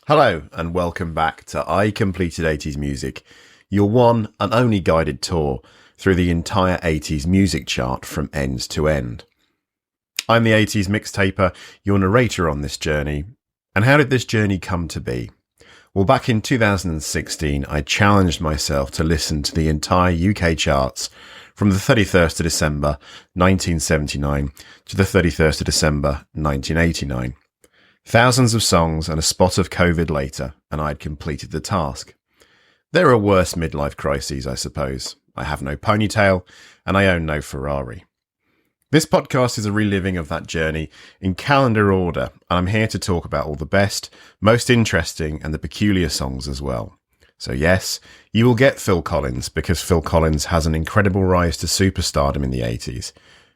Hello and welcome back to I Completed 80s Music, your one and only guided tour through the entire 80s music chart from end to end. I'm the 80s Mixtaper, your narrator on this journey. And how did this journey come to be? Well, back in 2016, I challenged myself to listen to the entire UK charts from the 31st of December 1979 to the 31st of December 1989. Thousands of songs and a spot of COVID later, and I'd completed the task. There are worse midlife crises, I suppose. I have no ponytail, and I own no Ferrari. This podcast is a reliving of that journey in calendar order, and I'm here to talk about all the best, most interesting, and the peculiar songs as well. So yes, you will get Phil Collins, because Phil Collins has an incredible rise to superstardom in the 80s.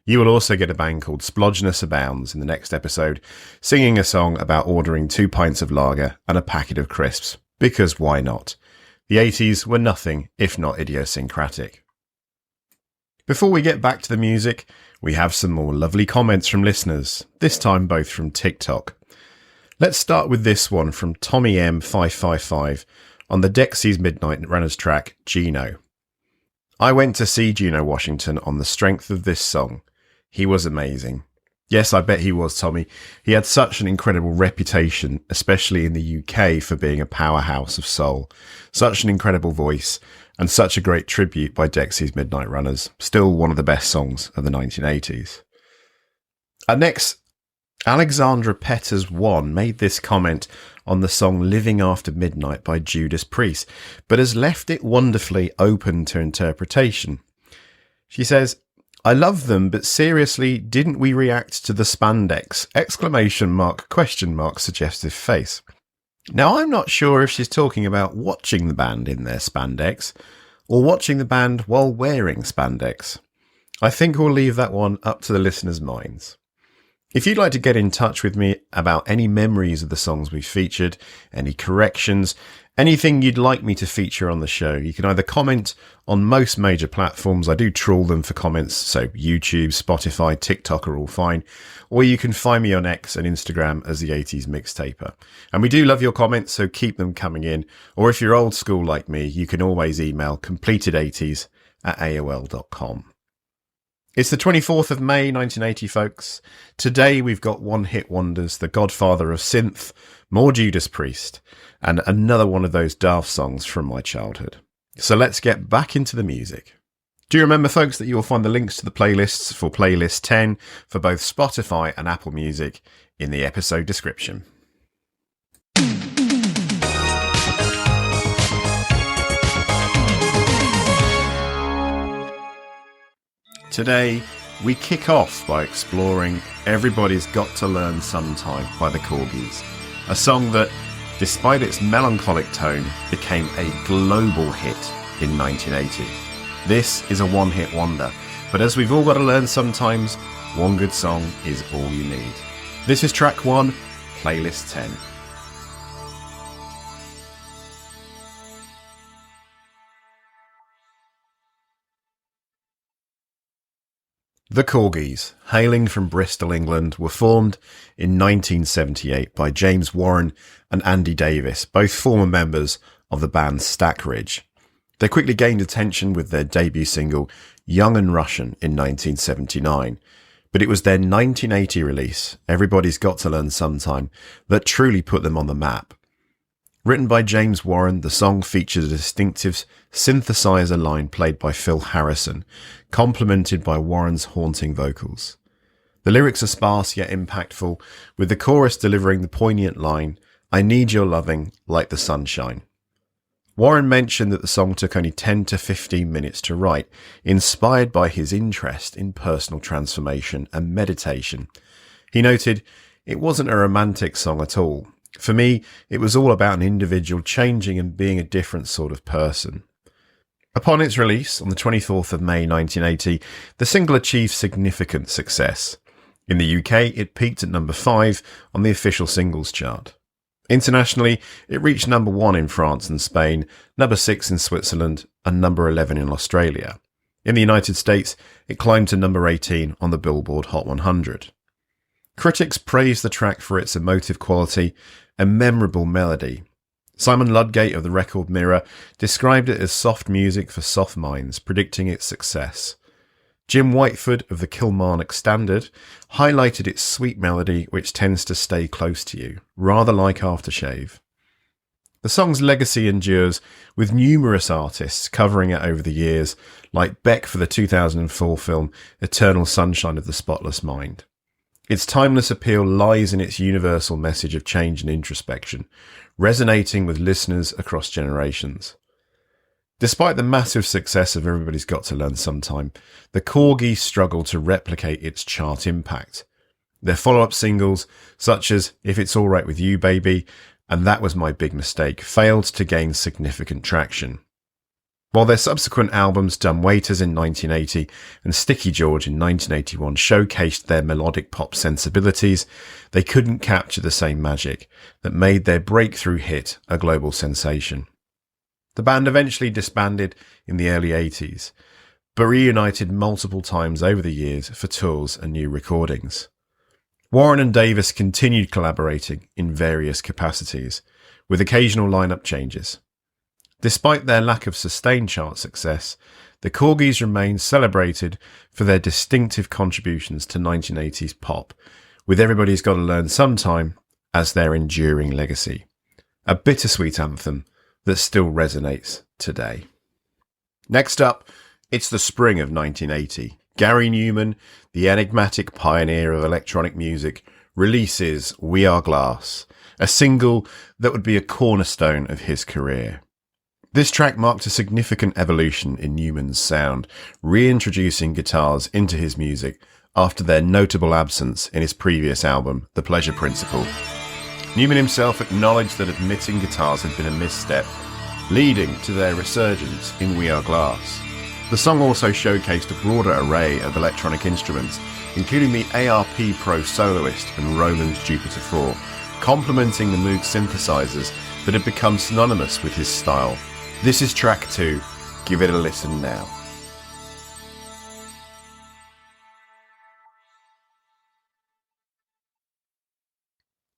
You will also get a band called Splodgenessabounds in the next episode, singing a song about ordering 2 pints of lager and a packet of crisps, because why not? The 80s were nothing if not idiosyncratic. Before we get back to the music, we have some more lovely comments from listeners, this time both from TikTok. Let's start with this one from Tommy M555 on the Dexys Midnight Runners track, Gino. I went to see Gino Washington on the strength of this song. He was amazing. Yes, I bet he was, Tommy. He had such an incredible reputation, especially in the UK, for being a powerhouse of soul. Such an incredible voice, and such a great tribute by Dexys Midnight Runners. Still one of the best songs of the 1980s. Next, Alexandra Petters 1 made this comment on the song Living After Midnight by Judas Priest, but has left it wonderfully open to interpretation. She says, I love them, but seriously, didn't we react to the spandex? Exclamation mark, question mark, suggestive face. Now, I'm not sure if she's talking about watching the band in their spandex or watching the band while wearing spandex. I think we'll leave that one up to the listeners' minds. If you'd like to get in touch with me about any memories of the songs we've featured, any corrections, anything you'd like me to feature on the show, you can either comment on most major platforms. I do trawl them for comments, so YouTube, Spotify, TikTok are all fine. Or you can find me on X and Instagram as the 80s Mixtaper. And we do love your comments, so keep them coming in. Or if you're old school like me, you can always email completed80s@aol.com. It's the 24th of May, 1980, folks. Today we've got one-hit wonders, the godfather of synth, more Judas Priest, and another one of those Daft songs from my childhood. So let's get back into the music. Do you remember, folks, that you will find the links to the playlists for playlist 10 for both Spotify and Apple Music in the episode description. Today, we kick off by exploring Everybody's Got to Learn Sometime by the Korgis, a song that, despite its melancholic tone, became a global hit in 1980. This is a one-hit wonder, but as we've all got to learn sometimes, one good song is all you need. This is track 1, playlist 10. The Korgis, hailing from Bristol, England, were formed in 1978 by James Warren and Andy Davis, both former members of the band Stack Ridge. They quickly gained attention with their debut single, Young and Russian, in 1979, but it was their 1980 release, Everybody's Got to Learn Sometime, that truly put them on the map. Written by James Warren, the song features a distinctive synthesizer line played by Phil Harrison, complemented by Warren's haunting vocals. The lyrics are sparse yet impactful, with the chorus delivering the poignant line, I need your loving like the sunshine. Warren mentioned that the song took only 10 to 15 minutes to write, inspired by his interest in personal transformation and meditation. He noted, it wasn't a romantic song at all. For me, it was all about an individual changing and being a different sort of person. Upon its release on the 24th of May 1980, the single achieved significant success. In the UK, it peaked at number 5 on the official singles chart. Internationally, it reached number 1 in France and Spain, number 6 in Switzerland, and number 11 in Australia. In the United States, it climbed to number 18 on the Billboard Hot 100. Critics praised the track for its emotive quality a memorable melody. Simon Ludgate of the Record Mirror described it as soft music for soft minds, predicting its success. Jim Whiteford of the Kilmarnock Standard highlighted its sweet melody, which tends to stay close to you, rather like aftershave. The song's legacy endures, with numerous artists covering it over the years, like Beck for the 2004 film Eternal Sunshine of the Spotless Mind. Its timeless appeal lies in its universal message of change and introspection, resonating with listeners across generations. Despite the massive success of Everybody's Got to Learn Sometime, the Korgis struggled to replicate its chart impact. Their follow-up singles, such as If It's Alright With You Baby and That Was My Big Mistake, failed to gain significant traction. While their subsequent albums Dumb Waiters in 1980 and Sticky George in 1981 showcased their melodic pop sensibilities, they couldn't capture the same magic that made their breakthrough hit a global sensation. The band eventually disbanded in the early 80s, but reunited multiple times over the years for tours and new recordings. Warren and Davis continued collaborating in various capacities, with occasional lineup changes. Despite their lack of sustained chart success, the Korgis remain celebrated for their distinctive contributions to 1980s pop, with Everybody's Gotta Learn Sometime as their enduring legacy. A bittersweet anthem that still resonates today. Next up, it's the spring of 1980. Gary Numan, the enigmatic pioneer of electronic music, releases We Are Glass, a single that would be a cornerstone of his career. This track marked a significant evolution in Numan's sound, reintroducing guitars into his music after their notable absence in his previous album, The Pleasure Principle. Numan himself acknowledged that admitting guitars had been a misstep, leading to their resurgence in We Are Glass. The song also showcased a broader array of electronic instruments, including the ARP Pro Soloist and Roland's Jupiter 4, complementing the Moog synthesizers that had become synonymous with his style. This is track 2. Give it a listen now.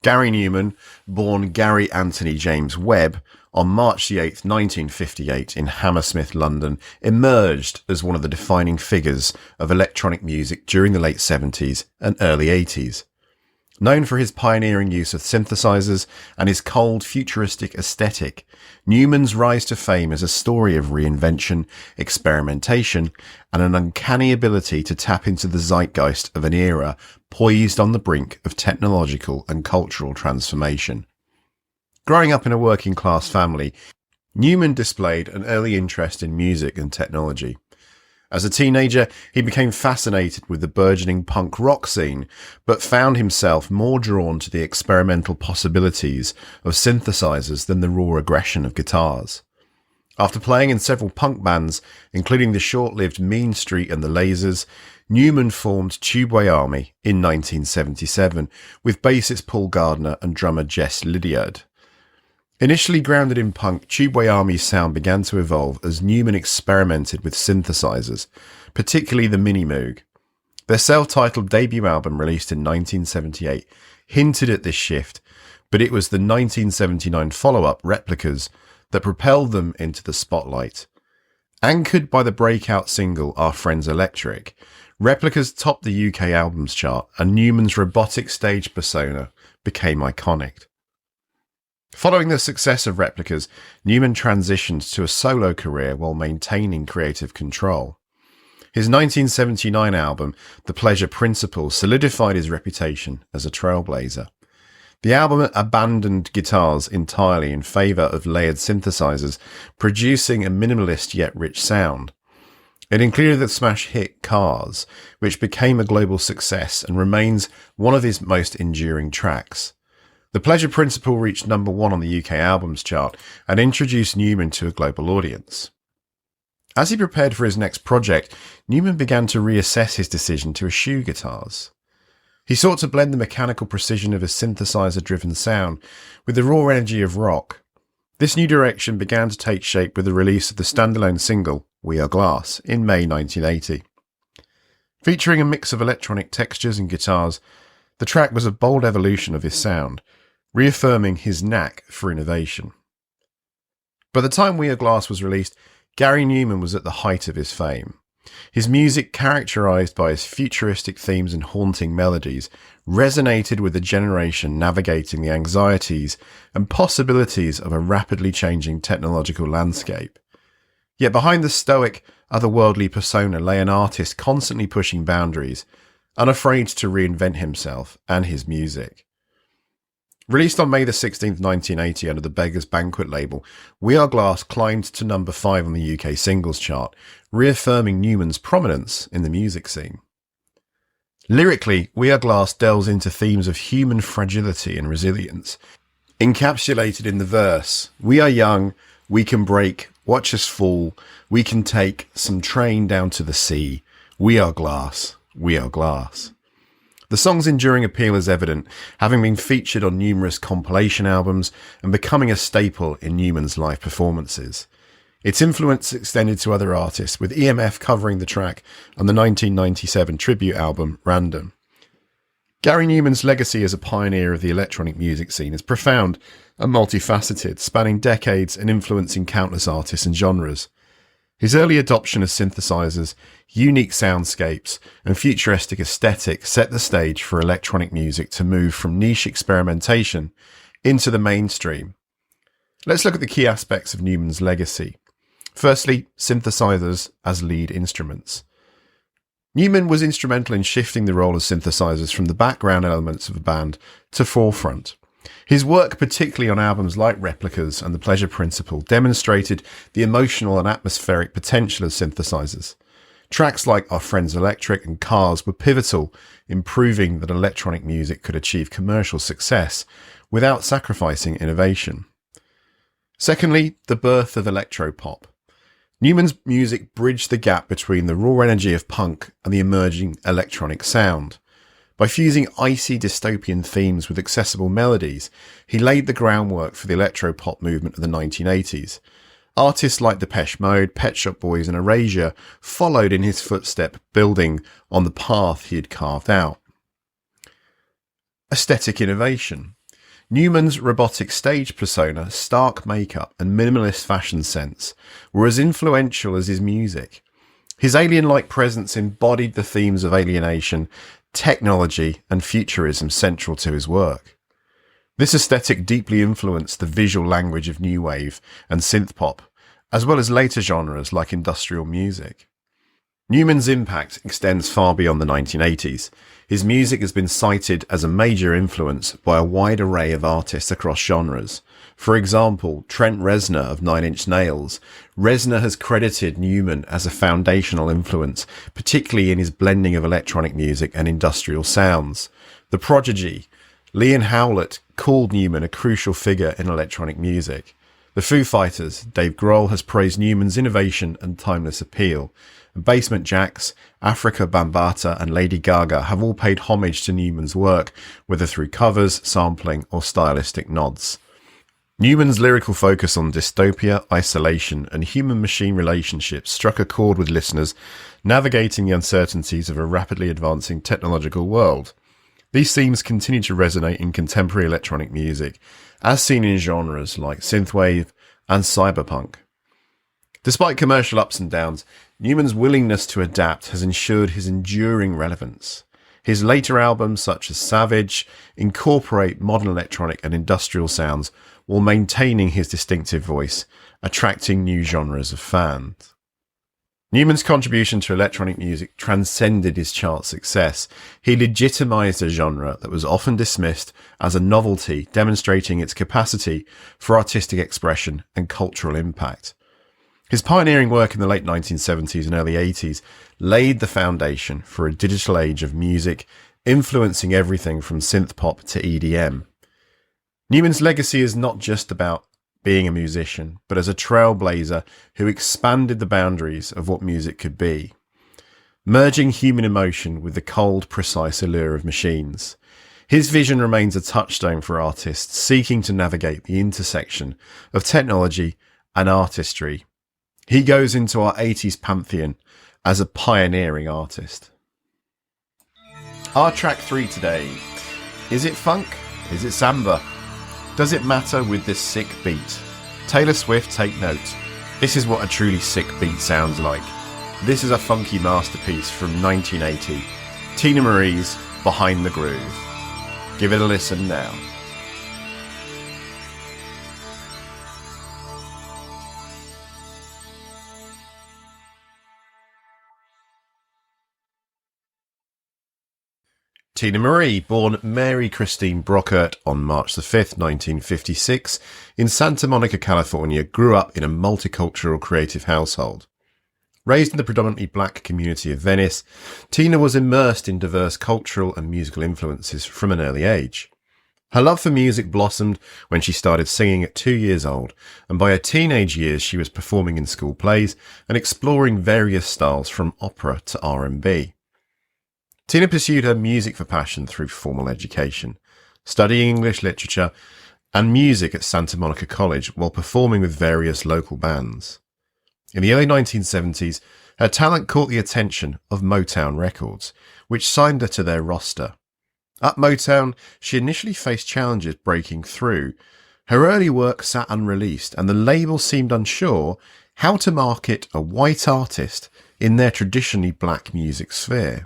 Gary Numan, born Gary Anthony James Webb, on March 8, 1958 in Hammersmith, London, emerged as one of the defining figures of electronic music during the late 70s and early 80s. Known for his pioneering use of synthesizers and his cold, futuristic aesthetic, Numan's rise to fame is a story of reinvention, experimentation, and an uncanny ability to tap into the zeitgeist of an era poised on the brink of technological and cultural transformation. Growing up in a working-class family, Numan displayed an early interest in music and technology. As a teenager, he became fascinated with the burgeoning punk rock scene, but found himself more drawn to the experimental possibilities of synthesizers than the raw aggression of guitars. After playing in several punk bands, including the short-lived Mean Street and the Lasers, Numan formed Tubeway Army in 1977 with bassist Paul Gardner and drummer Jess Lydiard. Initially grounded in punk, Tubeway Army's sound began to evolve as Numan experimented with synthesizers, particularly the Mini Moog. Their self-titled debut album, released in 1978, hinted at this shift, but it was the 1979 follow-up, Replicas, that propelled them into the spotlight. Anchored by the breakout single Our Friends Electric, Replicas topped the UK albums chart, and Numan's robotic stage persona became iconic. Following the success of Replicas, Numan transitioned to a solo career while maintaining creative control. His 1979 album, The Pleasure Principle, solidified his reputation as a trailblazer. The album abandoned guitars entirely in favour of layered synthesizers, producing a minimalist yet rich sound. It included the smash hit Cars, which became a global success and remains one of his most enduring tracks. The Pleasure Principle reached number 1 on the UK albums chart and introduced Numan to a global audience. As he prepared for his next project, Numan began to reassess his decision to eschew guitars. He sought to blend the mechanical precision of a synthesizer-driven sound with the raw energy of rock. This new direction began to take shape with the release of the standalone single, We Are Glass, in May 1980. Featuring a mix of electronic textures and guitars, the track was a bold evolution of his sound, reaffirming his knack for innovation. By the time We Are Glass was released, Gary Numan was at the height of his fame. His music, characterised by his futuristic themes and haunting melodies, resonated with a generation navigating the anxieties and possibilities of a rapidly changing technological landscape. Yet behind the stoic, otherworldly persona lay an artist constantly pushing boundaries, unafraid to reinvent himself and his music. Released on May the 16th, 1980 under the Beggars Banquet label, We Are Glass climbed to number 5 on the UK singles chart, reaffirming Numan's prominence in the music scene. Lyrically, We Are Glass delves into themes of human fragility and resilience. Encapsulated in the verse, we are young, we can break, watch us fall, we can take some train down to the sea. We are glass, we are glass. The song's enduring appeal is evident, having been featured on numerous compilation albums and becoming a staple in Numan's live performances. Its influence extended to other artists, with EMF covering the track on the 1997 tribute album Random. Gary Numan's legacy as a pioneer of the electronic music scene is profound and multifaceted, spanning decades and influencing countless artists and genres. His early adoption of synthesizers, unique soundscapes, and futuristic aesthetic set the stage for electronic music to move from niche experimentation into the mainstream. Let's look at the key aspects of Numan's legacy. Firstly, synthesizers as lead instruments. Numan was instrumental in shifting the role of synthesizers from the background elements of a band to forefront. His work, particularly on albums like Replicas and The Pleasure Principle, demonstrated the emotional and atmospheric potential of synthesizers. Tracks like Our Friends Electric and Cars were pivotal in proving that electronic music could achieve commercial success without sacrificing innovation. Secondly, the birth of electropop. Numan's music bridged the gap between the raw energy of punk and the emerging electronic sound. By fusing icy dystopian themes with accessible melodies, he laid the groundwork for the electropop movement of the 1980s. Artists like Depeche Mode, Pet Shop Boys and Erasure followed in his footsteps, building on the path he had carved out. Aesthetic innovation. Numan's robotic stage persona, stark makeup and minimalist fashion sense were as influential as his music. His alien-like presence embodied the themes of alienation, technology and futurism central to his work. This aesthetic deeply influenced the visual language of new wave and synthpop, as well as later genres like industrial music. Numan's impact extends far beyond the 1980s. His music has been cited as a major influence by a wide array of artists across genres. For example, Trent Reznor of Nine Inch Nails. Reznor has credited Numan as a foundational influence, particularly in his blending of electronic music and industrial sounds. The Prodigy. Leon Howlett called Numan a crucial figure in electronic music. The Foo Fighters. Dave Grohl has praised Numan's innovation and timeless appeal. Basement Jaxx, Africa Bambaataa and Lady Gaga have all paid homage to Numan's work, whether through covers, sampling or stylistic nods. Numan's lyrical focus on dystopia, isolation and human-machine relationships struck a chord with listeners navigating the uncertainties of a rapidly advancing technological world. These themes continue to resonate in contemporary electronic music, as seen in genres like synthwave and cyberpunk. Despite commercial ups and downs, Numan's willingness to adapt has ensured his enduring relevance. His later albums, such as Savage, incorporate modern electronic and industrial sounds while maintaining his distinctive voice, attracting new genres of fans. Numan's contribution to electronic music transcended his chart success. He legitimized a genre that was often dismissed as a novelty, demonstrating its capacity for artistic expression and cultural impact. His pioneering work in the late 1970s and early 80s laid the foundation for a digital age of music, influencing everything from synth-pop to EDM. Numan's legacy is not just about being a musician, but as a trailblazer who expanded the boundaries of what music could be, merging human emotion with the cold, precise allure of machines. His vision remains a touchstone for artists seeking to navigate the intersection of technology and artistry. He goes into our 80s pantheon as a pioneering artist. Our track 3 today. Is it funk? Is it samba? Does it matter with this sick beat? Taylor Swift, take note. This is what a truly sick beat sounds like. This is a funky masterpiece from 1980. Teena Marie's Behind the Groove. Give it a listen now. Teena Marie, born Mary Christine Brockert on March the 5th, 1956, in Santa Monica, California, grew up in a multicultural creative household. Raised in the predominantly black community of Venice, Teena was immersed in diverse cultural and musical influences from an early age. Her love for music blossomed when she started singing at 2 years old, and by her teenage years she was performing in school plays and exploring various styles from opera to R&B. Teena pursued her music for passion through formal education, studying English literature and music at Santa Monica College while performing with various local bands. In the early 1970s, her talent caught the attention of Motown Records, which signed her to their roster. At Motown, she initially faced challenges breaking through. Her early work sat unreleased, and the label seemed unsure how to market a white artist in their traditionally black music sphere.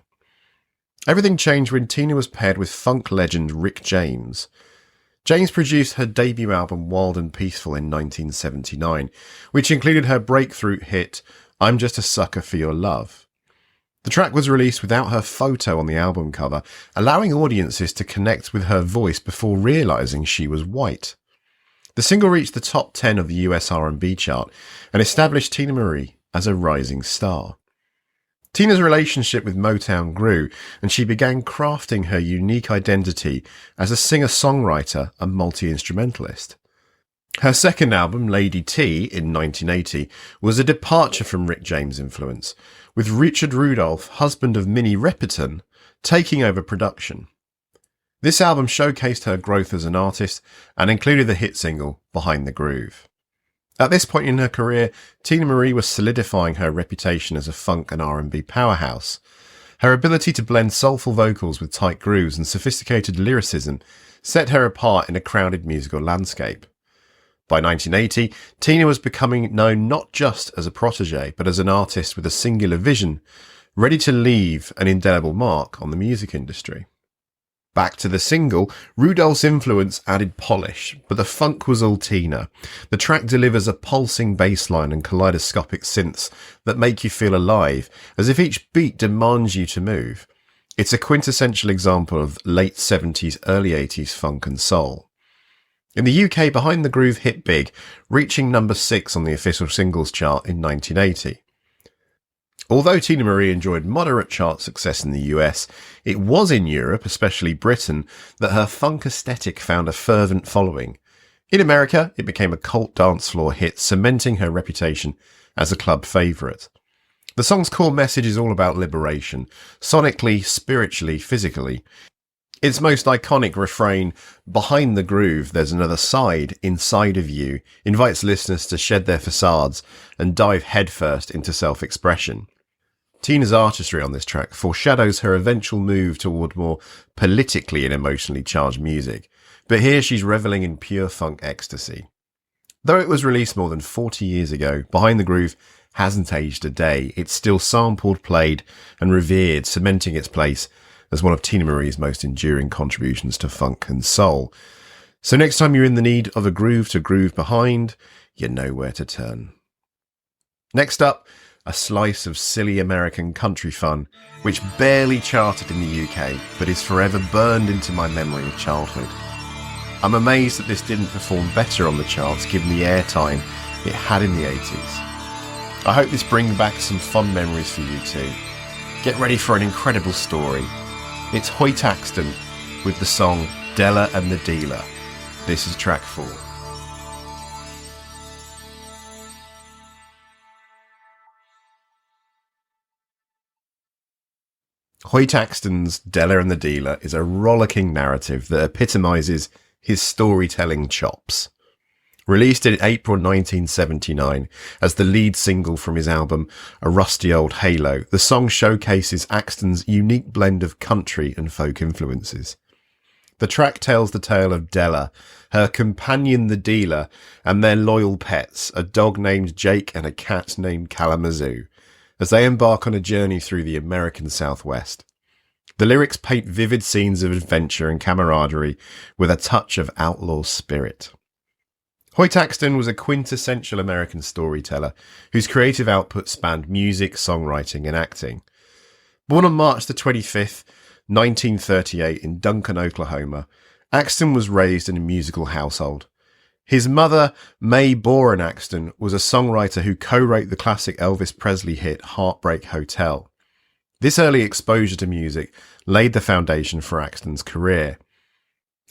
Everything changed when Teena was paired with funk legend Rick James. James produced her debut album Wild and Peaceful in 1979, which included her breakthrough hit I'm Just a Sucker for Your Love. The track was released without her photo on the album cover, allowing audiences to connect with her voice before realising she was white. The single reached the top 10 of the US R&B chart and established Teena Marie as a rising star. Teena's relationship with Motown grew, and she began crafting her unique identity as a singer-songwriter and multi-instrumentalist. Her second album, Lady T, in 1980, was a departure from Rick James' influence, with Richard Rudolph, husband of Minnie Riperton, taking over production. This album showcased her growth as an artist and included the hit single, Behind the Groove. At this point in her career, Teena Marie was solidifying her reputation as a funk and R&B powerhouse. Her ability to blend soulful vocals with tight grooves and sophisticated lyricism set her apart in a crowded musical landscape. By 1980, Teena was becoming known not just as a protege, but as an artist with a singular vision, ready to leave an indelible mark on the music industry. Back to the single, Rudolph's influence added polish, but the funk was all Teena. The track delivers a pulsing bass line and kaleidoscopic synths that make you feel alive, as if each beat demands you to move. It's a quintessential example of late 70s, early 80s funk and soul. In the UK, Behind the Groove hit big, reaching number 6 on the official singles chart in 1980. Although Teena Marie enjoyed moderate chart success in the US, it was in Europe, especially Britain, that her funk aesthetic found a fervent following. In America, it became a cult dance floor hit, cementing her reputation as a club favourite. The song's core message is all about liberation, sonically, spiritually, physically. Its most iconic refrain, Behind the Groove, there's another side inside of you, invites listeners to shed their facades and dive headfirst into self-expression. Teena's artistry on this track foreshadows her eventual move toward more politically and emotionally charged music, but here she's reveling in pure funk ecstasy. Though it was released more than 40 years ago, Behind the Groove hasn't aged a day. It's still sampled, played and revered, cementing its place as one of Teena Marie's most enduring contributions to funk and soul. So next time you're in the need of a groove to groove behind, you know where to turn. Next up, a slice of silly American country fun, which barely charted in the UK, but is forever burned into my memory of childhood. I'm amazed that this didn't perform better on the charts given the airtime it had in the 80s. I hope this brings back some fun memories for you too. Get ready for an incredible story. It's Hoyt Axton with the song Della and the Dealer. This is track 4. Hoyt Axton's Della and the Dealer is a rollicking narrative that epitomises his storytelling chops. Released in April 1979 as the lead single from his album A Rusty Old Halo, the song showcases Axton's unique blend of country and folk influences. The track tells the tale of Della, her companion the dealer, and their loyal pets, a dog named Jake and a cat named Kalamazoo, as they embark on a journey through the American Southwest. The lyrics paint vivid scenes of adventure and camaraderie with a touch of outlaw spirit. Hoyt Axton was a quintessential American storyteller whose creative output spanned music, songwriting and acting. Born on March the 25th, 1938 in Duncan, Oklahoma, Axton was raised in a musical household. His mother, Mae Boren Axton, was a songwriter who co-wrote the classic Elvis Presley hit Heartbreak Hotel. This early exposure to music laid the foundation for Axton's career.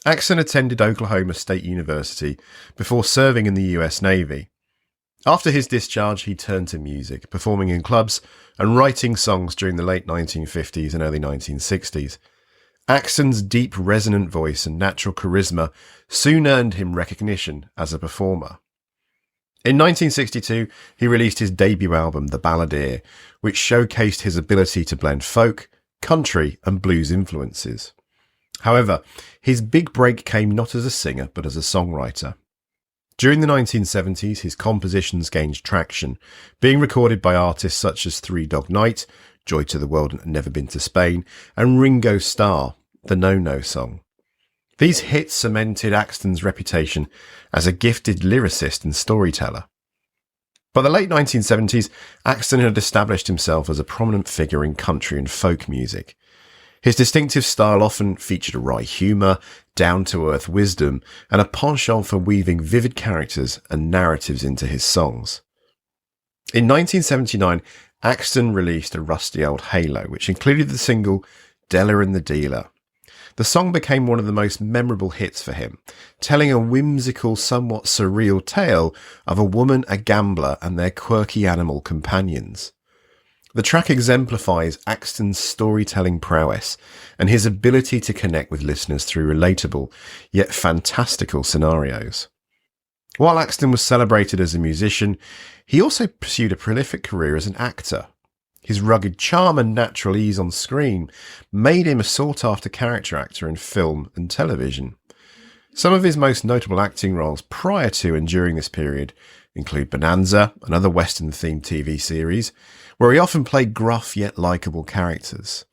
Axton attended Oklahoma State University before serving in the US Navy. After his discharge, he turned to music, performing in clubs and writing songs during the late 1950s and early 1960s. Axton's deep, resonant voice and natural charisma soon earned him recognition as a performer. In 1962, he released his debut album, The Balladeer, which showcased his ability to blend folk, country and blues influences. However, his big break came not as a singer, but as a songwriter. During the 1970s, his compositions gained traction, being recorded by artists such as Three Dog Night, Joy to the World and Never Been to Spain, and Ringo Starr, the No-No song. These hits cemented Axton's reputation as a gifted lyricist and storyteller. By the late 1970s, Axton had established himself as a prominent figure in country and folk music. His distinctive style often featured a wry humour, down-to-earth wisdom, and a penchant for weaving vivid characters and narratives into his songs. In 1979, Axton released A Rusty Old Halo, which included the single Della and the Dealer. The song became one of the most memorable hits for him, telling a whimsical, somewhat surreal tale of a woman, a gambler, and their quirky animal companions. The track exemplifies Axton's storytelling prowess and his ability to connect with listeners through relatable, yet fantastical scenarios. While Axton was celebrated as a musician, he also pursued a prolific career as an actor. His rugged charm and natural ease on screen made him a sought-after character actor in film and television. Some of his most notable acting roles prior to and during this period include Bonanza, another Western-themed TV series, where he often played gruff yet likeable characters.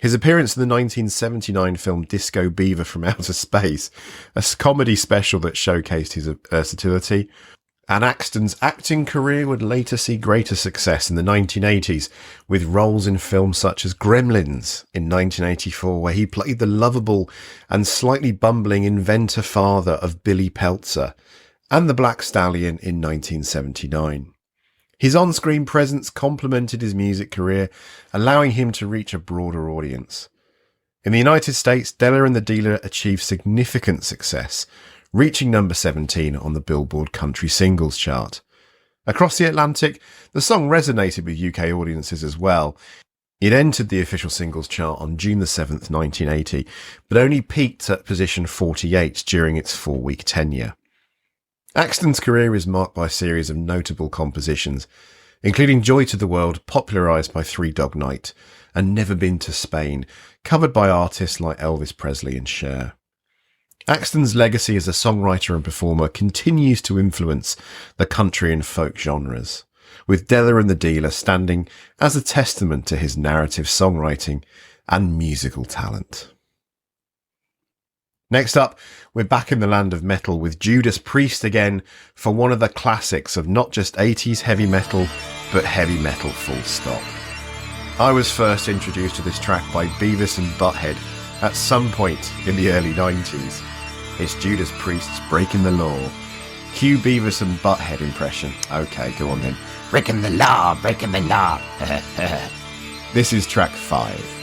His appearance in the 1979 film Disco Beaver from Outer Space, a comedy special that showcased his versatility, and Axton's acting career would later see greater success in the 1980s with roles in films such as Gremlins in 1984, where he played the lovable and slightly bumbling inventor father of Billy Peltzer, and The Black Stallion in 1979. His on-screen presence complemented his music career, allowing him to reach a broader audience. In the United States, Della and the Dealer achieved significant success, reaching number 17 on the Billboard Country Singles chart. Across the Atlantic, the song resonated with UK audiences as well. It entered the official singles chart on June the 7th, 1980, but only peaked at position 48 during its 4-week tenure. Axton's career is marked by a series of notable compositions, including Joy to the World, popularised by Three Dog Night, and Never Been to Spain, covered by artists like Elvis Presley and Cher. Axton's legacy as a songwriter and performer continues to influence the country and folk genres, with Della and the Dealer standing as a testament to his narrative songwriting and musical talent. Next up, we're back in the land of metal with Judas Priest again for one of the classics of not just 80s heavy metal, but heavy metal full stop. I was first introduced to this track by Beavis and Butthead at some point in the early 90s. It's Judas Priest's Breaking the Law. Cue Beavis and Butthead impression. Okay, go on then. Breaking the law, breaking the law. This is track 5.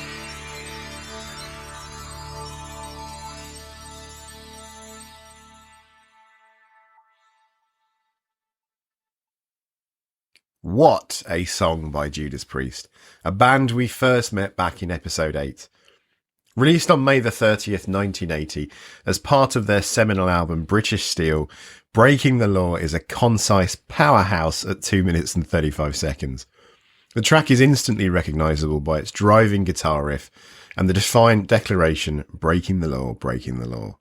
What a song by Judas Priest, a band we first met back in episode 8. Released on May the 30th, 1980, as part of their seminal album British Steel, Breaking the Law is a concise powerhouse at 2 minutes and 35 seconds. The track is instantly recognisable by its driving guitar riff and the defiant declaration, breaking the law, breaking the law.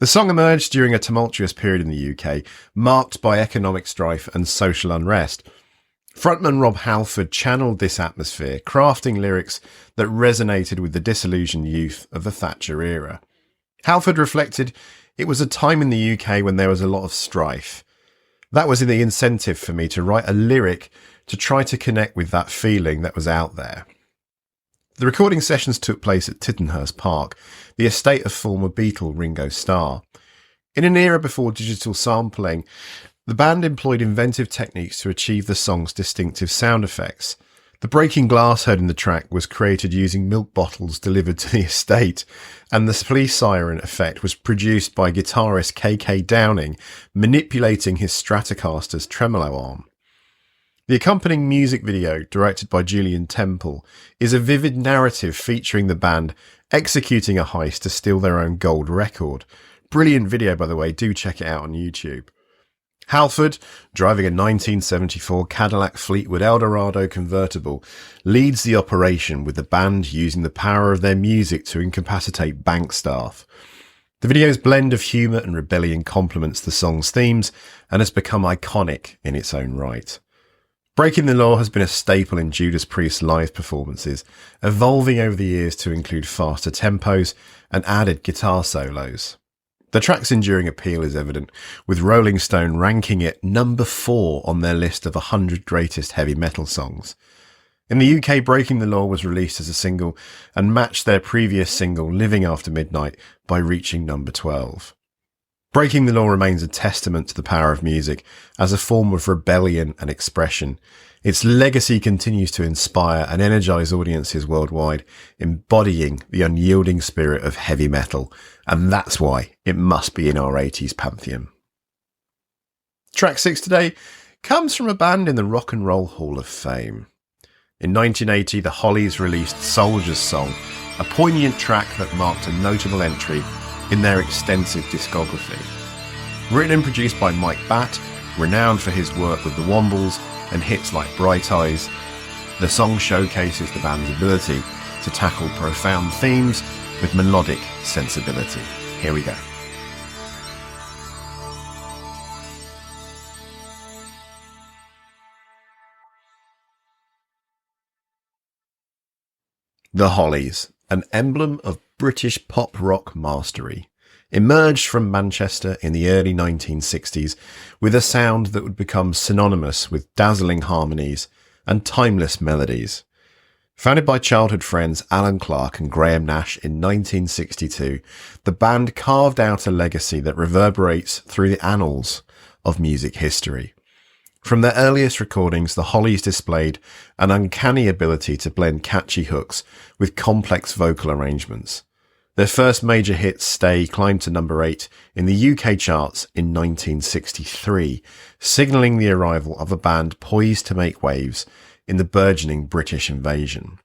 The song emerged during a tumultuous period in the UK, marked by economic strife and social unrest. Frontman Rob Halford channeled this atmosphere, crafting lyrics that resonated with the disillusioned youth of the Thatcher era. Halford reflected, "It was a time in the UK when there was a lot of strife. That was the incentive for me to write a lyric to try to connect with that feeling that was out there." The recording sessions took place at Tittenhurst Park, the estate of former Beatle Ringo Starr. In an era before digital sampling, the band employed inventive techniques to achieve the song's distinctive sound effects. The breaking glass heard in the track was created using milk bottles delivered to the estate, and the police siren effect was produced by guitarist KK Downing manipulating his Stratocaster's tremolo arm. The accompanying music video, directed by Julian Temple, is a vivid narrative featuring the band executing a heist to steal their own gold record. Brilliant video, by the way, do check it out on YouTube. Halford, driving a 1974 Cadillac Fleetwood Eldorado convertible, leads the operation with the band using the power of their music to incapacitate bank staff. The video's blend of humour and rebellion complements the song's themes and has become iconic in its own right. Breaking the Law has been a staple in Judas Priest's live performances, evolving over the years to include faster tempos and added guitar solos. The track's enduring appeal is evident, with Rolling Stone ranking it number 4 on their list of 100 greatest heavy metal songs. In the UK, Breaking the Law was released as a single and matched their previous single, Living After Midnight, by reaching number 12. Breaking the Law remains a testament to the power of music as a form of rebellion and expression. Its legacy continues to inspire and energise audiences worldwide, embodying the unyielding spirit of heavy metal, and that's why it must be in our 80s pantheon. Track 6 today comes from a band in the Rock and Roll Hall of Fame. In 1980, the Hollies released Soldier's Song, a poignant track that marked a notable entry in their extensive discography. Written and produced by Mike Batt, renowned for his work with the Wombles and hits like Bright Eyes, the song showcases the band's ability to tackle profound themes with melodic sensibility. Here we go. The Hollies, an emblem of British pop rock mastery, emerged from Manchester in the early 1960s with a sound that would become synonymous with dazzling harmonies and timeless melodies. Founded by childhood friends Alan Clark and Graham Nash in 1962, the band carved out a legacy that reverberates through the annals of music history. From their earliest recordings, the Hollies displayed an uncanny ability to blend catchy hooks with complex vocal arrangements. Their first major hit, Stay, climbed to number 8 in the UK charts in 1963, signalling the arrival of a band poised to make waves in the burgeoning British invasion.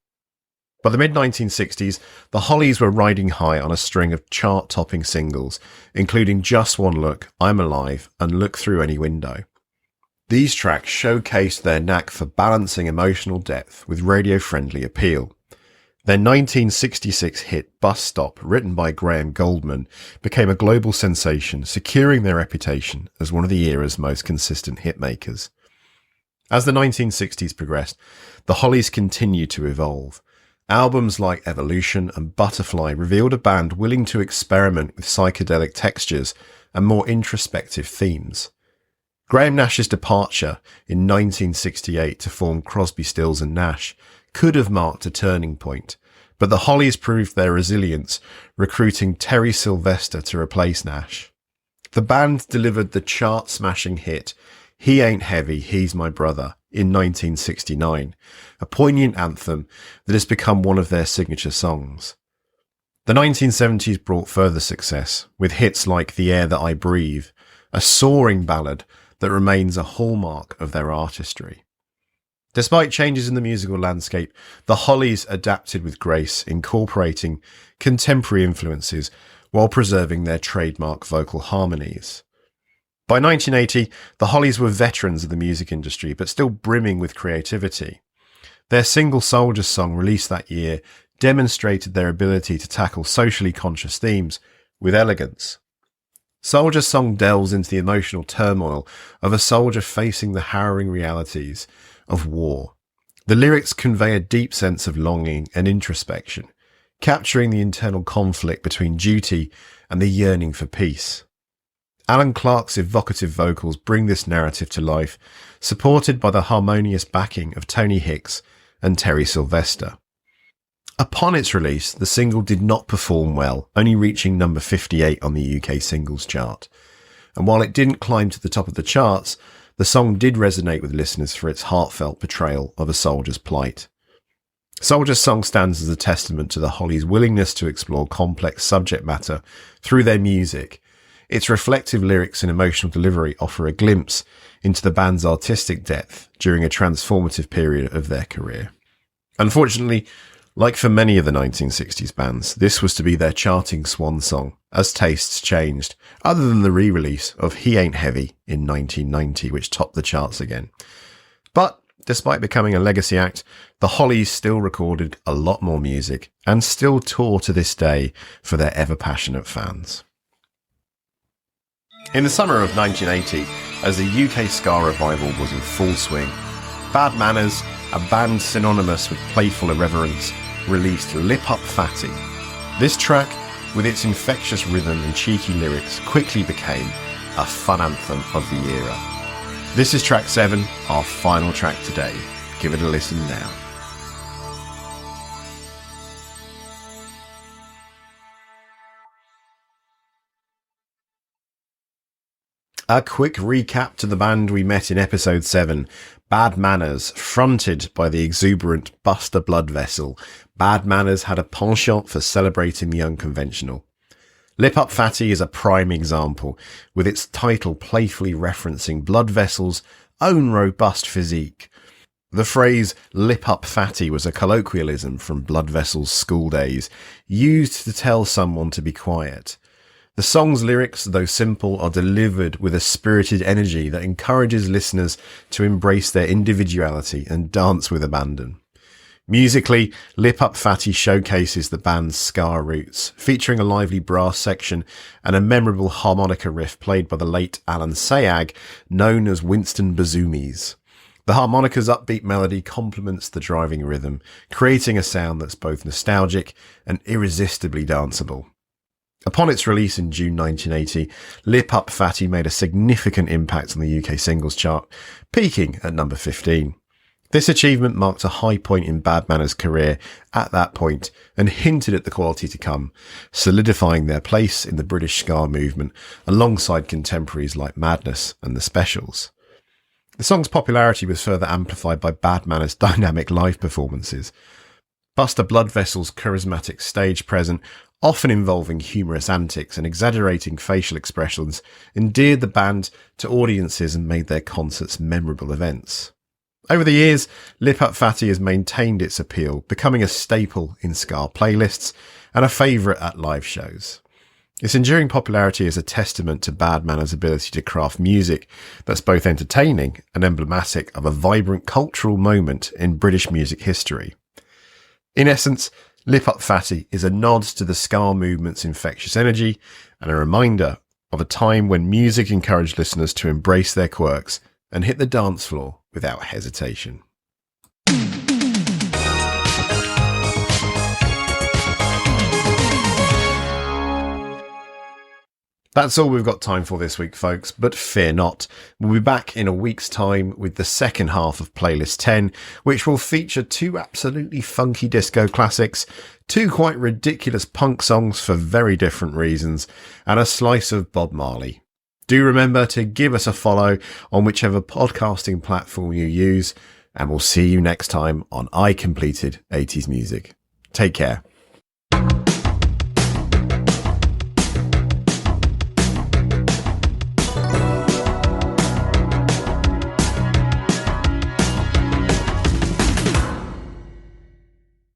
By the mid-1960s, the Hollies were riding high on a string of chart-topping singles, including Just One Look, I'm Alive, and Look Through Any Window. These tracks showcased their knack for balancing emotional depth with radio-friendly appeal. Their 1966 hit Bus Stop, written by Graham Goldman, became a global sensation, securing their reputation as one of the era's most consistent hitmakers. As the 1960s progressed, the Hollies continued to evolve. Albums like Evolution and Butterfly revealed a band willing to experiment with psychedelic textures and more introspective themes. Graham Nash's departure in 1968 to form Crosby, Stills and Nash could have marked a turning point, but the Hollies proved their resilience, recruiting Terry Sylvester to replace Nash. The band delivered the chart-smashing hit He Ain't Heavy, He's My Brother in 1969, a poignant anthem that has become one of their signature songs. The 1970s brought further success, with hits like The Air That I Breathe, a soaring ballad that remains a hallmark of their artistry. Despite changes in the musical landscape, the Hollies adapted with grace, incorporating contemporary influences while preserving their trademark vocal harmonies. By 1980, the Hollies were veterans of the music industry, but still brimming with creativity. Their single Soldier Song, released that year, demonstrated their ability to tackle socially conscious themes with elegance. Soldier Song delves into the emotional turmoil of a soldier facing the harrowing realities of war. The lyrics convey a deep sense of longing and introspection, capturing the internal conflict between duty and the yearning for peace. Alan Clark's evocative vocals bring this narrative to life, supported by the harmonious backing of Tony Hicks and Terry Sylvester. Upon its release, the single did not perform well, only reaching number 58 on the UK singles chart. And while it didn't climb to the top of the charts, the song did resonate with listeners for its heartfelt portrayal of a soldier's plight. Soldier's Song stands as a testament to the Hollies' willingness to explore complex subject matter through their music. Its reflective lyrics and emotional delivery offer a glimpse into the band's artistic depth during a transformative period of their career. Unfortunately, like for many of the 1960s bands, this was to be their charting swan song, as tastes changed, other than the re-release of He Ain't Heavy in 1990, which topped the charts again. But despite becoming a legacy act, the Hollies still recorded a lot more music and still tour to this day for their ever-passionate fans. In the summer of 1980, as the UK ska revival was in full swing, Bad Manners, a band synonymous with playful irreverence, released Lip Up Fatty. This track, with its infectious rhythm and cheeky lyrics, quickly became a fun anthem of the era. This is track 7, our final track today. Give it a listen now. A quick recap to the band we met in episode 7. Bad Manners, fronted by the exuberant Buster Bloodvessel. Bad Manners had a penchant for celebrating the unconventional. Lip Up Fatty is a prime example, with its title playfully referencing Bloodvessel's own robust physique. The phrase lip up fatty was a colloquialism from Bloodvessel's school days, used to tell someone to be quiet. The song's lyrics, though simple, are delivered with a spirited energy that encourages listeners to embrace their individuality and dance with abandon. Musically, Lip Up Fatty showcases the band's ska roots, featuring a lively brass section and a memorable harmonica riff played by the late Alan Sayag, known as Winston Bazoomies. The harmonica's upbeat melody complements the driving rhythm, creating a sound that's both nostalgic and irresistibly danceable. Upon its release in June 1980, Lip Up Fatty made a significant impact on the UK singles chart, peaking at number 15. This achievement marked a high point in Bad Manners' career at that point and hinted at the quality to come, solidifying their place in the British ska movement alongside contemporaries like Madness and The Specials. The song's popularity was further amplified by Bad Manners' dynamic live performances. Buster Bloodvessel's charismatic stage presence, often involving humorous antics and exaggerating facial expressions, endeared the band to audiences and made their concerts memorable events. Over the years, Lip Up Fatty has maintained its appeal, becoming a staple in ska playlists and a favourite at live shows. Its enduring popularity is a testament to Bad Manners' ability to craft music that's both entertaining and emblematic of a vibrant cultural moment in British music history. In essence, Lip Up Fatty is a nod to the ska movement's infectious energy and a reminder of a time when music encouraged listeners to embrace their quirks and hit the dance floor without hesitation. That's all we've got time for this week, folks, but fear not. We'll be back in a week's time with the second half of Playlist 10, which will feature 2 absolutely funky disco classics, 2 quite ridiculous punk songs for very different reasons, and a slice of Bob Marley. Do remember to give us a follow on whichever podcasting platform you use, and we'll see you next time on I Completed 80s Music. Take care.